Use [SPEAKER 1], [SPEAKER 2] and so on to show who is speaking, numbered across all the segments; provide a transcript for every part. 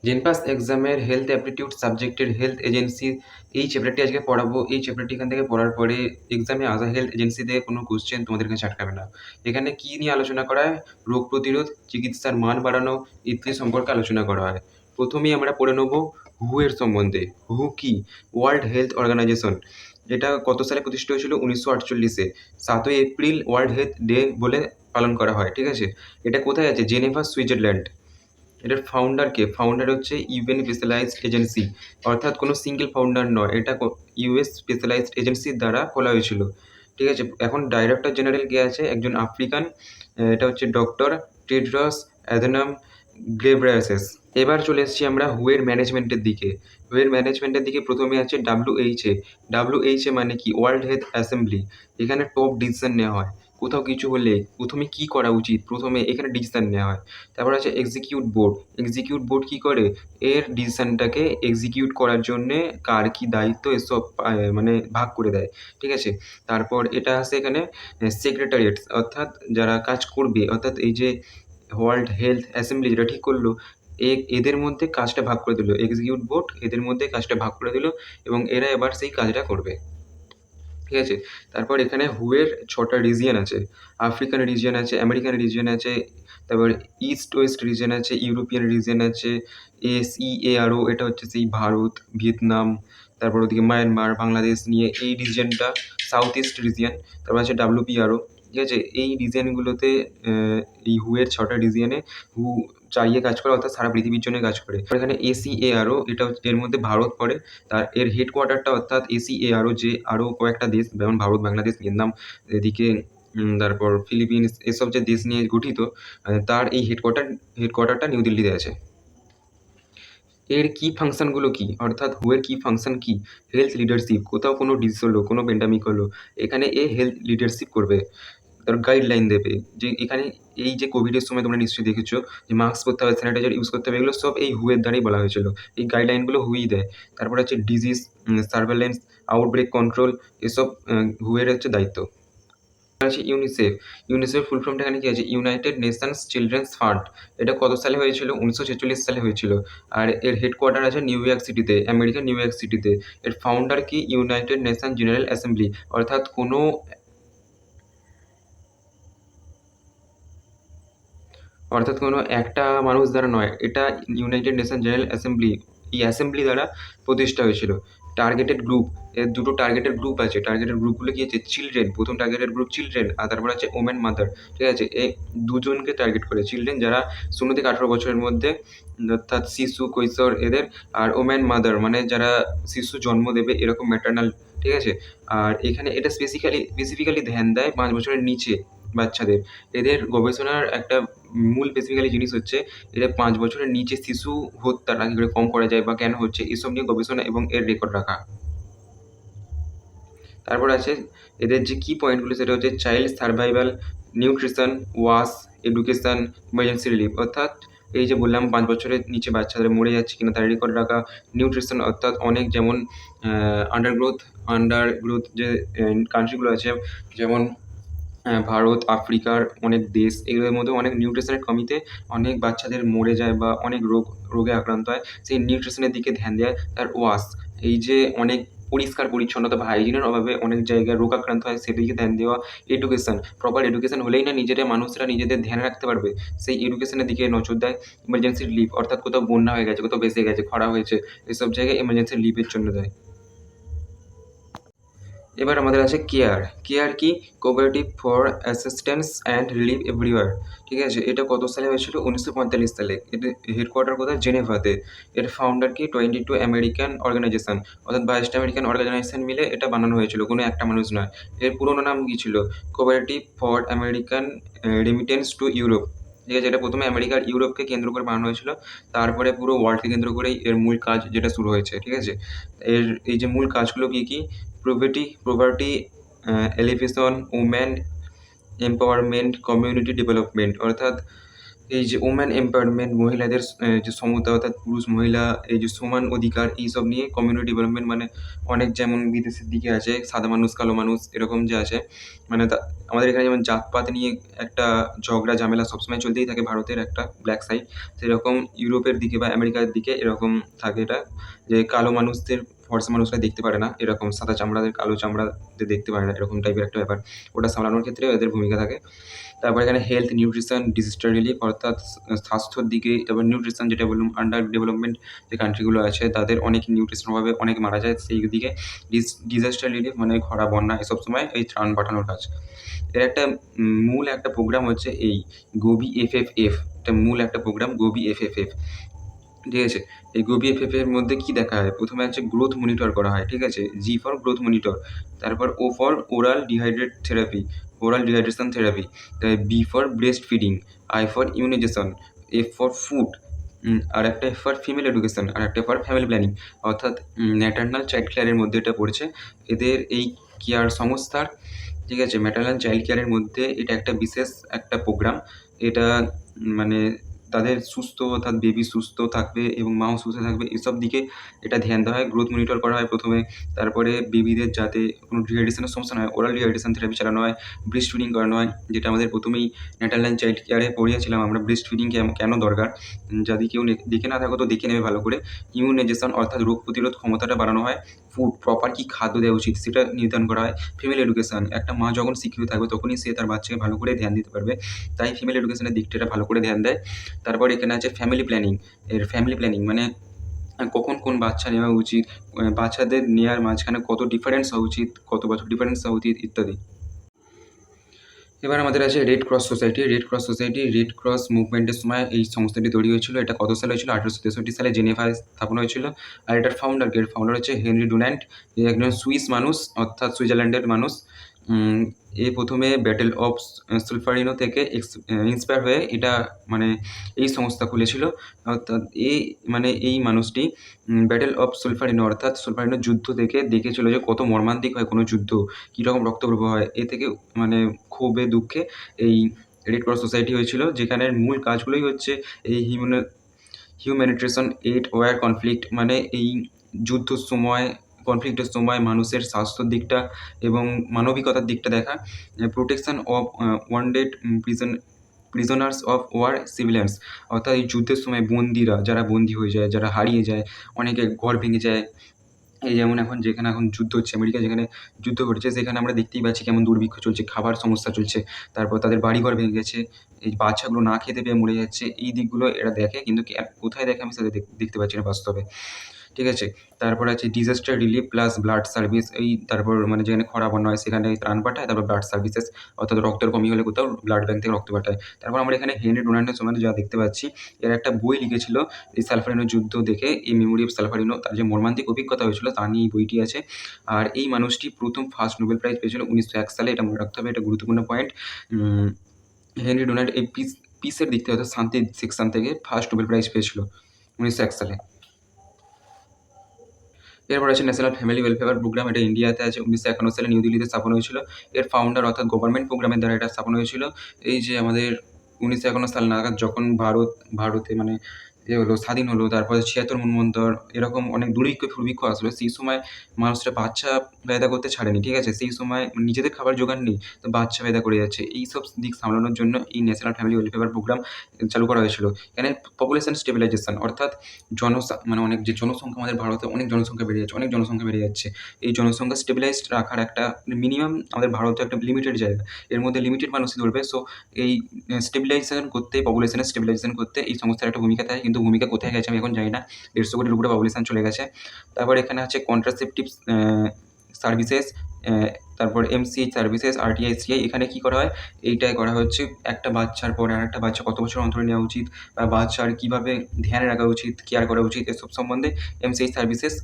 [SPEAKER 1] জেনপাস এক্সামের health aptitude সাবজেক্টের health agency এই চ্যাপ্টারটি আজকে পড়াবো। এই চ্যাপ্টারটি এখান থেকে পড়ার পরে এক্সামে আসা হেলথ এজেন্সি থেকে কোনো কোশ্চেন তোমাদের কাছে আটকাবে না। এখানে কী নিয়ে আলোচনা করা হয়? রোগ প্রতিরোধ, চিকিৎসার মান বাড়ানো ইত্যাদি সম্পর্কে আলোচনা করা হয়। প্রথমেই আমরা পড়ে নেব হু এর সম্বন্ধে। হু কি? World Health Organization. এটা কত সালে প্রতিষ্ঠিত হয়েছিল? 1948-এ 7ই এপ্রিল ওয়ার্ল্ড হেলথ ডে বলে পালন করা হয়। ঠিক আছে? এটা কোথায় আছে? জেনেভা, সুইজারল্যান্ড। এটার ফাউন্ডার কে? ফাউন্ডার হচ্ছে ইউএন স্পেশালাইজড এজেন্সি, অর্থাৎ কোনো সিঙ্গেল ফাউন্ডার নয়, এটা ইউএস স্পেশালাইজড এজেন্সির দ্বারা খোলা হয়েছিল। ঠিক আছে? এখন ডাইরেক্টর জেনারেল কে আছে? একজন আফ্রিকান, এটা হচ্ছে ডক্টর টেড্রস অ্যাধানম ঘেব্রেয়েসাস। এবার চলে এসেছি আমরা হু এর ম্যানেজমেন্টের দিকে। হু এর ম্যানেজমেন্টের দিকে প্রথমে আছে ডাব্লিউএইচএ। ডাব্লিউএইচএ মানে কি? World health assembly. এখানে টপ ডিসিশন নেওয়া হয়। কোথাও কিছু হলে প্রথমে কি করা উচিত, প্রথমে এখানে ডিসিশন নেওয়া হয়। তারপর আছে এক্সিকিউট বোর্ড। এক্সিকিউট বোর্ড কি করে? এর ডিসিশনটাকে এক্সিকিউট করার জন্যে কার কি দায়িত্ব এসব মানে ভাগ করে দেয়। ঠিক আছে? তারপর এটা আছে এখানে সেক্রেটারিয়েট, অর্থাৎ যারা কাজ করবে, অর্থাৎ এই যে ওয়ার্ল্ড হেলথ অ্যাসেম্বলি যেটা ঠিক করলো, এদের মধ্যে কাজটা ভাগ করে দিল। এক্সিকিউট বোর্ড এদের মধ্যে কাজটা ভাগ করে দিল এবং এরা এবার সেই কাজটা করবে। ঠিক আছে? তারপর এখানে হু এর 6টা রিজিয়ন আছে। আফ্রিকান রিজিয়ন আছে, আমেরিকান রিজিয়ন আছে, তারপর ইস্ট ওয়েস্ট রিজিয়ন আছে, ইউরোপিয়ান রিজিয়ন আছে, এসইএআরও এটা হচ্ছে সেই ভারত, ভিয়েতনাম, তারপর ওদিকে মায়ানমার, বাংলাদেশ নিয়ে এই রিজিয়নটা সাউথ ইস্ট রিজিয়ন। তারপর আছে ডাব্লিউপিআরও। ঠিক আছে? এই রিজিয়নগুলোতে এই হু এর 6টা রিজিয়নে হু চালিয়ে কাজ করে, অর্থাৎ সারা পৃথিবীর জন্য কাজ করে। আর এখানে এসিএআরও এটা হচ্ছে, এর মধ্যে ভারত পড়ে। তার এর হেডকোয়ার্টারটা, অর্থাৎ এসিএআরও যে আরও কয়েকটা দেশ যেমন ভারত, বাংলাদেশ, ভিয়েতনাম, এদিকে তারপর ফিলিপিন্স, এসব যে দেশ নিয়ে গঠিত, তার এই হেডকোয়ার্টারটা নিউ দিল্লিতে আছে। এর কি ফাংশনগুলো কি? অর্থাৎ হু এর কি ফাংশন কি? Health leadership. কোথাও কোনো ডিজিজ হলো, কোনো প্যান্ডেমিক হলো, এখানে এ হেলথ লিডারশিপ করবে। তার গাইডলাইন দেবে যে এখানে এই যে কোভিডের সময় তোমরা নিশ্চয়ই দেখেছো যে মাস্ক পরতে হবে, স্যানিটাইজার ইউজ করতে হবে, এগুলো সব এই হু এর দ্বারাই বলা হয়েছিল। এই গাইডলাইনগুলো হুই দেয়। তারপর হচ্ছে ডিজিজ সার্ভেলেন্স, আউটব্রেক কন্ট্রোল, এসব হু এর হচ্ছে দায়িত্ব। আছে ইউনিসেফ। ইউনিসেফ ফুল ফর্মটা এখানে কি আছে? United Nations children's fund. এটা কত সালে হয়েছিল? 1946 সালে হয়েছিল। আর এর হেডকোয়ার্টার আছে নিউ ইয়র্ক সিটিতে, আমেরিকার নিউ ইয়র্ক সিটিতে। এর ফাউন্ডার কি? ইউনাইটেড নেশন জেনারেল অ্যাসেম্বলি, অর্থাৎ কোনো একটা মানুষ দ্বারা নয়, এটা ইউনাইটেড নেশন জেনারেল অ্যাসেম্বলি, এই অ্যাসেম্বলি দ্বারা প্রতিষ্ঠা হয়েছিল। টার্গেটেড গ্রুপ, এর দুটো টার্গেটেড গ্রুপ আছে। টার্গেটেড গ্রুপগুলো কি আছে? চিলড্রেন, প্রথম টার্গেটেড গ্রুপ চিলড্রেন, আর তারপর আছে ওমেন মাদার। ঠিক আছে? এই দুজনকে টার্গেট করে, চিলড্রেন যারা 0 থেকে 18 বছরের মধ্যে, অর্থাৎ শিশু কৈশোর এদের, আর ওমেন মাদার মানে যারা শিশু জন্ম দেবে এরকম ম্যাটার্নাল। ঠিক আছে? আর এখানে এটা স্পেসিফিক্যালি ধ্যান দেয় 5 বছরের নিচে বাচ্চাদের। এদের গবেষণার একটা মূল বেসিক্যালি জিনিস হচ্ছে এদের 5 বছরের নিচে শিশু হত্যাটা কী করে কম করা যায় বা কেন হচ্ছে, এসব নিয়ে গবেষণা এবং এর রেকর্ড রাখা। তারপর আছে এদের যে কি পয়েন্টগুলো, সেটা হচ্ছে child survival, nutrition, wash, education, emergency relief. অর্থাৎ এই যে বললাম 5 বছরের নিচে বাচ্চাদের মরে যাচ্ছে কিনা তার রেকর্ড রাখা। নিউট্রিশন অর্থাৎ অনেক, যেমন আন্ডার গ্রোথ যে কান্ট্রিগুলো আছে, যেমন ভারত, আফ্রিকার অনেক দেশ, এগুলোর মধ্যে অনেক নিউট্রিশনের কমিতে অনেক বাচ্চাদের মরে যায় বা অনেক রোগে আক্রান্ত হয়, সেই নিউট্রিশনের দিকে ধ্যান দেয়। তার ওয়াশ, এই যে অনেক পরিষ্কার পরিচ্ছন্নতা বা হাইজিনের অভাবে অনেক জায়গায় রোগ আক্রান্ত হয়, সেদিকে ধ্যান দেওয়া। এডুকেশন, প্রপার এডুকেশন হলেই না মানুষরা নিজেদের ধ্যান রাখতে পারবে, সেই এডুকেশনের দিকে নজর দেয়। ইমার্জেন্সি রিলিফ, অর্থাৎ কোথাও বন্যা হয়ে গেছে, কোথাও বেসে গেছে, খরা হয়েছে, এসব জায়গায় ইমার্জেন্সি রিলিফের জন্য দেয়। এবার আমাদের আছে কেয়ার। কেয়ার কি? Cooperative for assistance and relief everywhere. ঠিক আছে? এটা কত সালে হয়েছিল? 1945 সালে। এদের হেডকোয়ার্টার কোথায়? জেনেভাতে। এর ফাউন্ডার কি? 22 আমেরিকান অর্গানাইজেশন, অর্থাৎ 22টা আমেরিকান অর্গানাইজেশন মিলে এটা বানানো হয়েছিল, কোনো একটা মানুষ নয়। এর পুরোনো নাম কি ছিল? Cooperative for American remittance to Europe. ঠিক আছে? এটা প্রথমে আমেরিকার ইউরোপকে কেন্দ্র করে বানানো হয়েছিল, তারপরে পুরো ওয়ার্ল্ডকে কেন্দ্র করেই এর মূল কাজ যেটা শুরু হয়েছে। ঠিক আছে? এর এই যে মূল কাজগুলো কি কি? Poverty elevation, woman empowerment, community development. অর্থাৎ এই যে ওম্যান এম্পাওয়ারমেন্ট, মহিলাদের যে সমতা অর্থাৎ পুরুষ মহিলা এই যে সমান অধিকার এইসব নিয়ে কমিউনিটি ডেভেলপমেন্ট মানে অনেক যেমন বিদেশের দিকে আছে সাদা মানুষ, কালো মানুষ এরকম যে আছে মানে আমাদের এখানে যেমন জাতপাত নিয়ে একটা ঝগড়া ঝামেলা সবসময় চলতেই থাকে ভারতের একটা ব্ল্যাক সাইড, সেরকম ইউরোপের দিকে বা আমেরিকার দিকে এরকম থাকে এটা যে কালো মানুষদের ফর্সা মানুষরা দেখতে পারে না, এরকম সাদা চামড়াদের কালো চামড়াদের দেখতে পারে না, এরকম টাইপের একটা ব্যাপার। ওটা সামলানোর ক্ষেত্রে এদের ভূমিকা থাকে। তারপরে এখানে হেলথ, নিউট্রিশন, ডিজাস্টার রিলিফ অর্থাৎ স্বাস্থ্যর দিকে, তারপর নিউট্রিশন যেটা বললাম আন্ডার ডেভেলপমেন্ট যে কান্ট্রিগুলো আছে তাদের অনেক নিউট্রিশন অভাবে অনেক মারা যায়, সেই দিকে ডিজাস্টার রিলিফ মানে খরা, বন্যা এসব সময় এই ত্রাণ পাঠানোর কাজ। এর একটা মূল একটা প্রোগ্রাম হচ্ছে এই গোবি এফএফএফ, এটা মূল একটা প্রোগ্রাম গোবি এফএফএফ, ঠিক আছে? এই গোবি এফএফ এর মধ্যে কি দেখা হয়? প্রথমে হচ্ছে গ্রোথ মনিটর করা হয়, ঠিক আছে? জি ফর গ্রোথ মনিটর, তারপর O for oral dehydrate therapy, oral dehydration therapy, B for breast feeding, I for immunisation, F for food, আর একটা এফ ফর ফিমেল এডুকেশন, আর একটা ফর ফ্যামিলি প্ল্যানিং, অর্থাৎ ম্যাটারনাল চাইল্ড কেয়ারের মধ্যে এটা পড়ছে। এদের এই কেয়ার সংস্থার, ঠিক আছে, ম্যাটারনাল চাইল্ড কেয়ারের মধ্যে এটা একটা বিশেষ একটা প্রোগ্রাম। এটা মানে তাদের সুস্থ অর্থাৎ বেবি সুস্থ থাকবে এবং মাও সুস্থ থাকবে এসব দিকে এটা ধ্যান দেওয়া হয়। গ্রোথ মনিটর করা হয় প্রথমে, তারপরে বেবিদের যাতে কোনো ডিহাইড্রেশনের সমস্যা না হয় ওরাল ডিহাইড্রেশন থেরাপি চালানো হয়, ব্রেস্ট ফিডিং করানো হয়, যেটা আমাদের প্রথমেই ম্যাটারনাল চাইল্ড কেয়ারে পড়িয়েছিলাম আমরা ব্রেস্ট ফিডিং কেন দরকার। যদি কেউ দেখে না থাকো তো দেখে নেবে ভালো করে। ইমিউনাইজেশন অর্থাৎ রোগ প্রতিরোধ ক্ষমতাটা বাড়ানো হয়। ফুড প্রপার কী খাদ্য দেওয়া উচিত সেটা নির্ধারণ করা হয়। ফিমেল এডুকেশন, একটা মা যখন শিক্ষিত থাকবে তখনই সে তার বাচ্চাকে ভালো করে ধ্যান দিতে পারবে, তাই ফিমেল এডুকেশনের দিকটা এটা ভালো করে ধ্যান দেয়। তারপর এখানে আছে ফ্যামিলি প্ল্যানিং। এর ফ্যামিলি প্ল্যানিং মানে কখন কোন বাচ্চা নেওয়া উচিত, বাচ্চাদের নেওয়ার মাঝখানে কত ডিফারেন্স হওয়া উচিত, কত বছর ডিফারেন্স হওয়া উচিত ইত্যাদি। এবার আমাদের আছে red cross society. Red cross society red cross মুভমেন্টের সময় এই সংস্থাটি তৈরি হয়েছিল। এটা কত সালে হয়েছিল? 1863 সালে জেনেভায় স্থাপন হয়েছিল। আর এটার ফাউন্ডার হচ্ছে হেনরি ডুন্যান্ট, যে একজন সুইস মানুষ অর্থাৎ সুইজারল্যান্ডের মানুষ। এ প্রথমে ব্যাটেল অফ সুলফারিনো থেকে ইন্সপায়ার হয়ে এটা মানে এই সংস্থা খুলেছিল। অর্থাৎ এই মানুষটি ব্যাটেল অফ সুলফারিনো অর্থাৎ সুলফারিনো যুদ্ধ থেকে দেখেছিল যে কত মর্মান্তিক হয় কোনো যুদ্ধ, কীরকম রক্তপ্রবাহ হয়। এ থেকে মানে ক্ষোভে দুঃখে এই রেড ক্রস সোসাইটি হয়েছিল, যেখানের মূল কাজগুলোই হচ্ছে এই হিউম্যানিটেশন এইড ওয়ার কনফ্লিক্ট মানে এই যুদ্ধর সময়, কনফ্লিক্টের সময় মানুষের স্বাস্থ্যর দিকটা এবং মানবিকতার দিকটা দেখা, protection of wounded prisoners of war civilians অর্থাৎ এই যুদ্ধের সময় বন্দিরা যারা বন্দী হয়ে যায়, যারা হারিয়ে যায়, অনেকে ঘর ভেঙে যায়। এই যেমন যেখানে এখন যুদ্ধ হচ্ছে, আমেরিকা যেখানে যুদ্ধ ঘটছে সেখানে আমরা দেখতেই পাচ্ছি কেমন দুর্ভিক্ষ চলছে, খাবার সমস্যা চলছে, তারপর তাদের বাড়িঘর ভেঙে গেছে, এই বাচ্চাগুলো না খেতে পেয়ে মরে যাচ্ছে। এই দিকগুলো এরা দেখে, কিন্তু কোথায় দেখে আমি সেটা দেখতে পাচ্ছি না বাস্তবে, ঠিক আছে? তারপর আছে disaster relief plus blood service. তারপর মানে যেখানে খরা বন্যা হয় সেখানে ত্রাণ পাঠায়। তারপর ব্লাড সার্ভিসেস অর্থাৎ রক্তের কমি হলে কোথাও ব্লাড ব্যাংক থেকে রক্ত পাঠায়। তারপর আমরা এখানে হেনরি ডুনান্টের সম্বন্ধে যা দেখতে পাচ্ছি, এর একটা বই লিখেছিল এই সালফারিনো যুদ্ধ দেখে, এই মেমোরি অফ সালফারিনো, তার যে মর্মান্তিক অভিজ্ঞতা হয়েছিল তা নিয়ে এই বইটি আছে। আর এই মানুষটি ফার্স্ট নোবেল প্রাইজ পেয়েছিল 1901 সালে, এটা মনে রাখতে হবে, এটা গুরুত্বপূর্ণ পয়েন্ট। হেনরি ডোনাল্ড এই পিসের দিক থেকে অর্থাৎ শান্তির সেকশন থেকে ফার্স্ট নোবেল প্রাইজ পেয়েছিল 1901 সালে। এরপর আছে ন্যাশনাল ফ্যামিলি ওয়েলফেয়ার প্রোগ্রাম। এটা ইন্ডিয়াতে আছে, 1951 সালে নিউ দিল্লিতে স্থাপন হয়েছিল। এর ফাউন্ডার অর্থাৎ গভর্নমেন্ট প্রোগ্রামের দ্বারা এটা স্থাপন হয়েছিল। এই যে আমাদের 1951 সাল নাগাদ যখন ভারতে মানে স্বাধীন হলো, তারপরে 76 মন্বন্তর এরকম অনেক দুর্ভিক্ষ আসলো, সেই সময় মানুষরা বাচ্চা পয়দা করতে ছাড়েনি, ঠিক আছে? সেই সময় নিজেদের খাবার জোগান নেই, তো বাচ্চা পয়দা করে যাচ্ছে। এইসব দিক সামলানোর জন্য এই ন্যাশনাল ফ্যামিলি ওয়েলফেয়ার প্রোগ্রাম চালু করা হয়েছিল। এখানে পপুলেশন স্টেবিলাইজেশন অর্থাৎ মানে অনেক যে জনসংখ্যা, আমাদের ভারতে অনেক জনসংখ্যা বেড়ে যাচ্ছে, অনেক জনসংখ্যা বেড়ে যাচ্ছে। এই জনসংখ্যা স্টেবিলাইজড রাখার একটা মিনিমাম, আমাদের ভারতে একটা লিমিটেড জায়গা, এর মধ্যে লিমিটেড মানুষই ধরবে। সো এই স্টেবিলাইজেশন করতে, পপুলেশনের স্টেবিলাইজেশন করতে এই সংস্থার একটা ভূমিকা থাকে, কিন্তু ভূমিকা কোথায় গেছে আমি এখন জানি না। 150 কোটির উপরে পপুলেশন চলে গেছে। তারপর এখানে আছে কন্ট্রাসেপটিভ সার্ভিসেস, তারপর এমসিএইচ সার্ভিসেস, আরটিআইসিআই। এখানে কী করা হয়? এইটাই করা হচ্ছে একটা বাচ্চার পরে আরেকটা বাচ্চা কত বছর অন্তরে নেওয়া উচিত, বা বাচ্চার কীভাবে ধ্যানে রাখা উচিত, কেয়ার করা উচিত, এসব সম্বন্ধে এমসিএইচ সার্ভিসেস,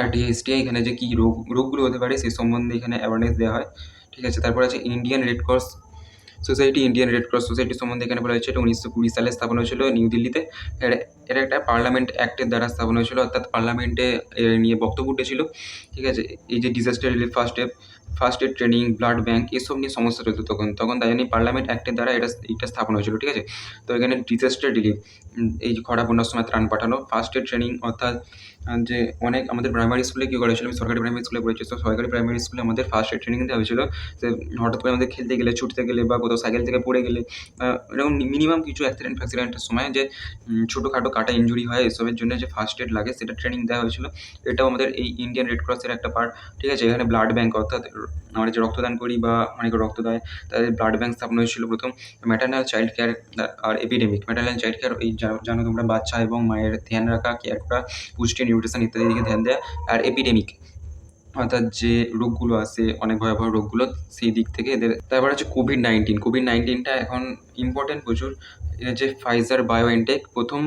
[SPEAKER 1] আরটিআইসিআই এখানে যে কী রোগগুলো হতে পারে সেই সম্বন্ধে এখানে অ্যাওয়ারনেস দেওয়া হয়, ঠিক আছে? তারপর আছে ইন্ডিয়ান রেড ক্রস সোসাইটি সম্বন্ধে এখানে বলা হয়েছে। এটা 1920 সালে স্থাপন হয়েছিল নিউ দিল্লিতে। এটা একটা পার্লামেন্ট অ্যাক্টের দ্বারা স্থাপন হয়েছিল, অর্থাৎ পার্লামেন্টে নিয়ে বক্তব্য উঠেছিল, ঠিক আছে? এই যে disaster relief first step, first aid training, blood bank এসব নিয়ে সমস্যা চলতো তখন। তখন তাই জন্যই পার্লামেন্ট অ্যাক্টের দ্বারা এটা স্থাপন হয়েছিল, ঠিক আছে? তো এখানে ডিজাস্টার রিলিফ, এই যে খরা বন্যার সময় ত্রাণ পাঠানো, ফার্স্ট এড ট্রেনিং অর্থাৎ যে অনেক আমাদের প্রাইমারি স্কুলে কী করা হয়েছিল, আমি সরকারি প্রাইমারি স্কুলে পড়েছি, তো সরকারি প্রাইমারি স্কুলে আমাদের ফার্স্ট এড ট্রেনিং দেওয়া হয়েছিল। যে হঠাৎ করে আমাদের খেলতে গেলে, ছুটতে গেলে বা কোথাও সাইকেল থেকে পড়ে গেলে এরকম মিনিমাম কিছু অ্যাক্সিডেন্টের সময় যে ছোটোখাটো কাটা ইনজুরি হয়, এসবের জন্য যে ফার্স্ট এড লাগে সেটা ট্রেনিং দেওয়া হয়েছিল। এটাও আমাদের এই ইন্ডিয়ান রেড ক্রসের একটা পার্ট, ঠিক আছে? এখানে ব্লাড ব্যাংক অর্থাৎ আমরা যে রক্তদান করি বা অনেকে রক্ত দেয়, তাদের ব্লাড ব্যাংক স্থাপন হয়েছিল প্রথম। ম্যাটারনাল চাইল্ড কেয়ার আর এপিডেমিক, ম্যাটারনাল চাইল্ড কেয়ার এই জানো তোমরা, বাচ্চা এবং মায়ের ধ্যান রাখা, কেয়ার করা, পুষ্টি, নিউট্রিশন ইত্যাদির দিকে ধ্যান দেওয়া। আর এপিডেমিক অর্থাৎ যে রোগগুলো আসে, অনেক ভয়াবহ রোগগুলো, সেই দিক থেকে এদের। তারপর হচ্ছে কোভিড-19টা এখন ইম্পর্টেন্ট প্রচুর। এর যে ফাইজার বায়োএনটেক প্রথম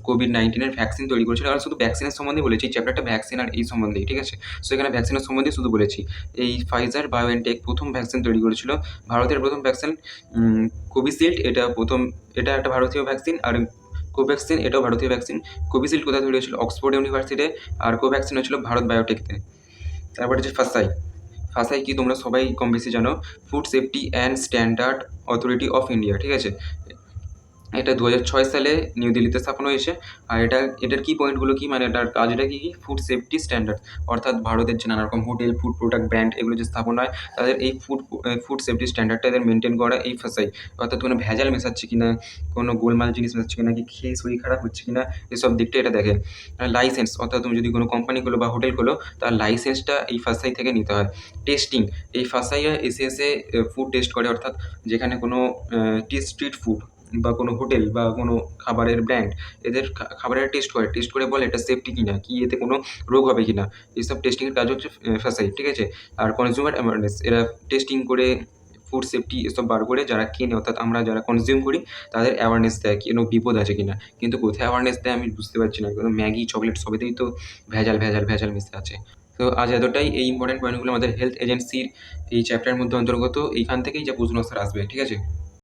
[SPEAKER 1] কোভিড-19 ভ্যাকসিন তৈরি করেছিল। আর শুধু ভ্যাকসিনের সম্বন্ধেই বলেছি, এই চ্যাপ্টারটা ভ্যাকসিন আর এই সম্বন্ধেই, ঠিক আছে? সো এখানে ভ্যাকসিনের সম্বন্ধেই শুধু বলেছি। এই ফাইজার বায়োএনটেক প্রথম ভ্যাকসিন তৈরি করেছিল। ভারতের প্রথম ভ্যাকসিন কোভিশিল্ড, এটা একটা ভারতীয় ভ্যাকসিন। আর কোভ্যাক্সিন এটাও ভারতীয় ভ্যাকসিন। কোভিশিল্ড কোথায় তৈরি হয়েছিল? অক্সফোর্ড ইউনিভার্সিটিতে। আর কোভ্যাক্সিন হয়েছিল ভারত বায়োটেকতে। তারপর হচ্ছে ফাসাই কি তোমরা সবাই কম বেশি জানো, food safety and standard authority of India, ঠিক আছে? এটা 2006 সালে নিউ দিল্লিতে স্থাপন হয়েছে। আর এটার কি পয়েন্টগুলো কি, মানে এটার কাজটা কি ফুড সেফটি স্ট্যান্ডার্ড, অর্থাৎ ভারতের যে নানা রকম হোটেল, ফুড প্রোডাক্ট ব্র্যান্ড এগুলো যে স্থাপন হয়, তাদের এই ফুড সেফটি স্ট্যান্ডার্ডটা এদের মেনটেন করা এই ফাসাই। অর্থাৎ কোনো ভেজাল মেশাচ্ছে কিনা, কোনো গোলমাল জিনিস মেশাচ্ছে কিনা, কি খেয়ে শরীর খারাপ হচ্ছে কিনা, এসব দিকটা এটা দেখে। লাইসেন্স, অর্থাৎ তুমি যদি কোনো কোম্পানি খোলো বা হোটেল খোলো, তার লাইসেন্সটা এই ফাসাই থেকে নিতে হয়। টেস্টিং, এই ফাসাইয়া এসে ফুড টেস্ট করে, অর্থাৎ যেখানে কোনো স্ট্রিট ফুড বা কোনো হোটেল বা কোনো খাবারের ব্র্যান্ড এদের খাবারের টেস্ট করে বলে এটা সেফটি কিনা, কি এতে কোনো রোগ হবে কিনা, এইসব টেস্টিংয়ের কাজ হচ্ছে ফাসাই, ঠিক আছে? আর কনজিউমার অ্যাওয়ারনেস, এরা টেস্টিং করে ফুড সেফটি এসব বার করে যারা কেনে, অর্থাৎ আমরা যারা কনজিউম করি, তাদের অ্যাওয়ারনেস দেয় কোনো বিপদ আছে কিনা। কিন্তু কোথায় অ্যাওয়ারনেস দেয় আমি বুঝতে পারছি না, কোনো ম্যাগি, চকলেট সবেতেই তো ভেজাল মিশে আছে। তো আজ এতটাই। এই ইম্পর্টেন্ট পয়েন্টগুলো আমাদের হেলথ এজেন্সির এই চ্যাপ্টারের মধ্যে অন্তর্গত। এইখান থেকেই যা প্রশ্ন আনসার আসবে, ঠিক আছে?